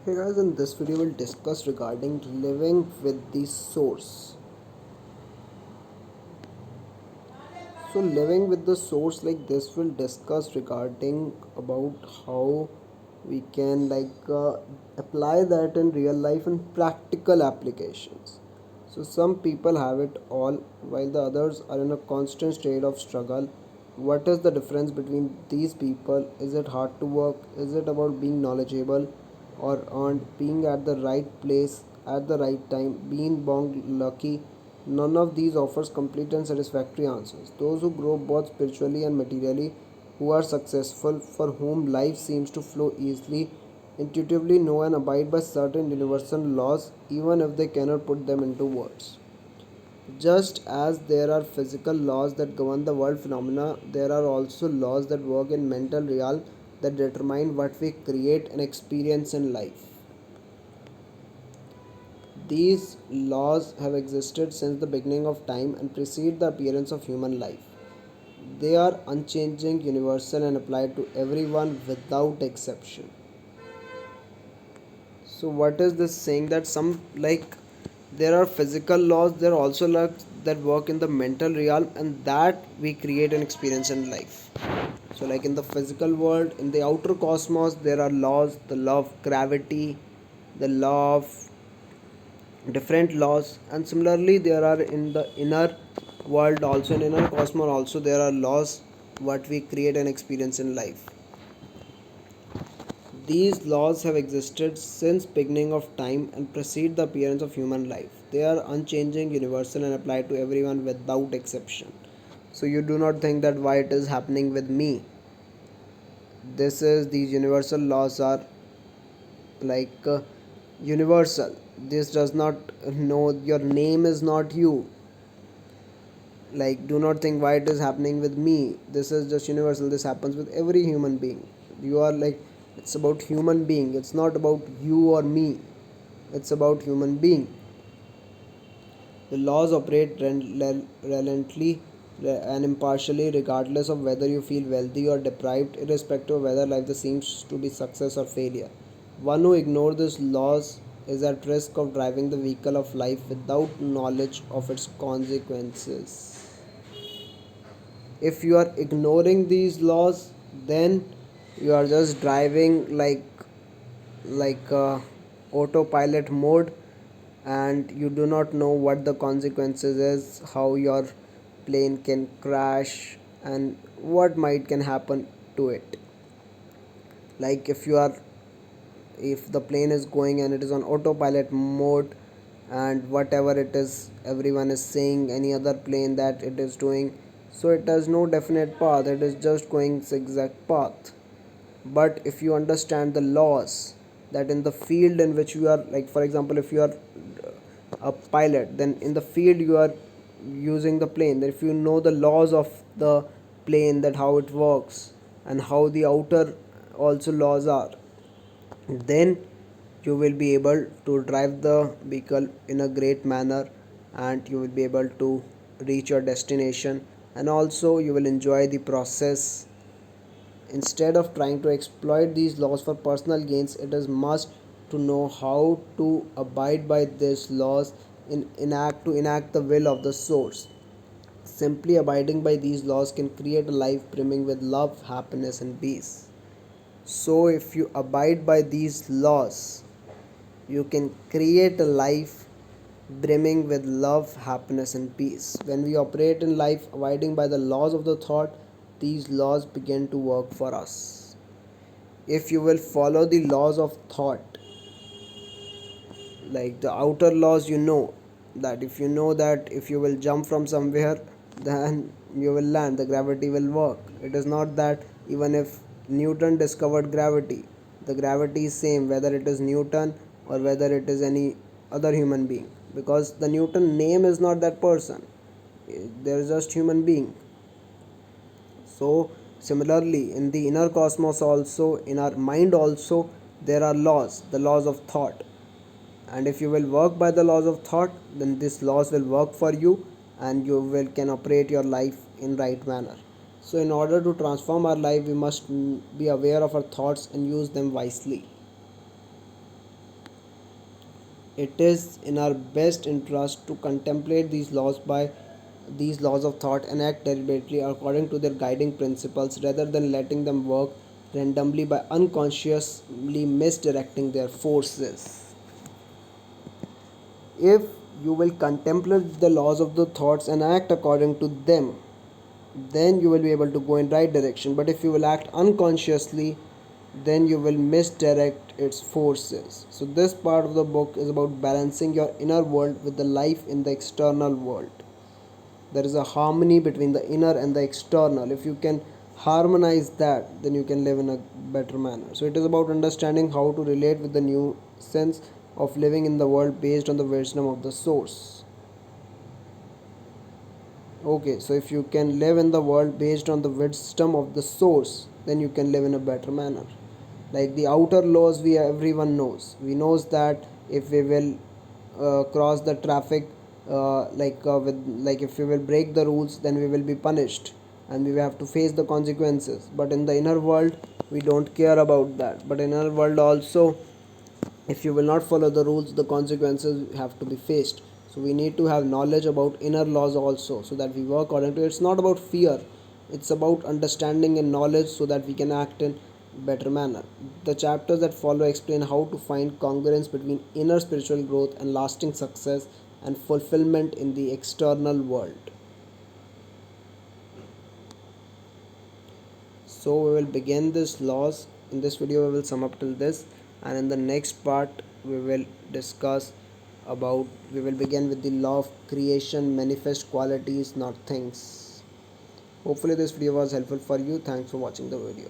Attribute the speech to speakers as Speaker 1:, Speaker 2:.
Speaker 1: Hey guys, in this video we'll discuss regarding living with the source. So living with the source like this will discuss regarding about how we can apply that in real life and practical applications. So some people have it all while the others are in a constant state of struggle. What is the difference between these people? Is it hard to work? Is it about being knowledgeable or earned, being at the right place at the right time, being born lucky? None of these offers complete and satisfactory answers. Those who grow both spiritually and materially, who are successful, for whom life seems to flow easily, intuitively know and abide by certain universal laws, even if they cannot put them into words. Just as there are physical laws that govern the world phenomena, there are also laws that work in mental realm that determine what we create and experience in life. These laws have existed since the beginning of time and precede the appearance of human life. They are unchanging, universal, and apply to everyone without exception. So, what is this saying? That some there are physical laws, there are also laws that work in the mental realm, and that we create an experience in life. So, like in the physical world, in the outer cosmos, there are laws, the law of gravity, the law of different laws, and similarly there are in the inner world also, in inner cosmos also there are laws what we create and experience in life. These laws have existed since beginning of time and precede the appearance of human life. They are unchanging, universal, and apply to everyone without exception. So you do not think that why it is happening with me. This is these universal laws are like universal. This does not know your name is not you. Like, do not think why it is happening with me. This is just universal. This happens with every human being. You are like, it's about human being. It's not about you or me. It's about human being. The laws operate relentlessly and impartially, regardless of whether you feel wealthy or deprived, irrespective of whether life seems to be success or failure. One who ignores these laws is at risk of driving the vehicle of life without knowledge of its consequences. If you are ignoring these laws, then you are just driving like autopilot mode, and you do not know what the consequences is, how your plane can crash, and what might can happen to it. Like if the plane is going and it is on autopilot mode, and whatever it is everyone is saying, any other plane that it is doing, so it has no definite path, it is just going zigzag path. But if you understand the laws, that in the field in which you are, like for example if you are a pilot, then in the field you are using the plane, that if you know the laws of the plane, that how it works and how the outer also laws are, then you will be able to drive the vehicle in a great manner, and you will be able to reach your destination, and also you will enjoy the process. Instead of trying to exploit these laws for personal gains, it is must to know how to abide by these laws in enact the will of the source. Simply abiding by these laws can create a life brimming with love, happiness, and peace. So, if you abide by these laws, you can create a life brimming with love, happiness, and peace. When we operate in life abiding by the laws of the thought, these laws begin to work for us. If you will follow the laws of thought, like the outer laws, you know that if you know that if you will jump from somewhere, then you will land, the gravity will work. It is not that even if Newton discovered gravity, the gravity is same whether it is Newton or whether it is any other human being, because the Newton name is not that person, there is just human being. So similarly in the inner cosmos also, in our mind also, there are laws, the laws of thought. And if you will work by the laws of thought, then these laws will work for you, and you will can operate your life in right manner. So in order to transform our life, we must be aware of our thoughts and use them wisely. It is in our best interest to contemplate these laws of thought and act deliberately according to their guiding principles rather than letting them work randomly by unconsciously misdirecting their forces. If you will contemplate the laws of the thoughts and act according to them, then you will be able to go in right direction. But if you will act unconsciously, then you will misdirect its forces. So this part of the book is about balancing your inner world with the life in the external world. There is a harmony between the inner and the external. If you can harmonize that, then you can live in a better manner. So it is about understanding how to relate with the new sense of living in the world based on the wisdom of the source. Okay, so if you can live in the world based on the wisdom of the source, then you can live in a better manner. Like the outer laws, we everyone knows. We knows that if we will cross the traffic, with if we will break the rules, then we will be punished, and we will have to face the consequences. But in the inner world, we don't care about that. But in inner world also, if you will not follow the rules, the consequences have to be faced. So we need to have knowledge about inner laws also, so that we work according to it. It's not about fear, it's about understanding and knowledge, so that we can act in better manner. The chapters that follow explain how to find congruence between inner spiritual growth and lasting success and fulfillment in the external world. So we will begin this laws. In this video we will sum up till this, and in the next part we will discuss about, we will begin with the law of creation, manifest qualities, not things. Hopefully this video was helpful for you. Thanks for watching the video.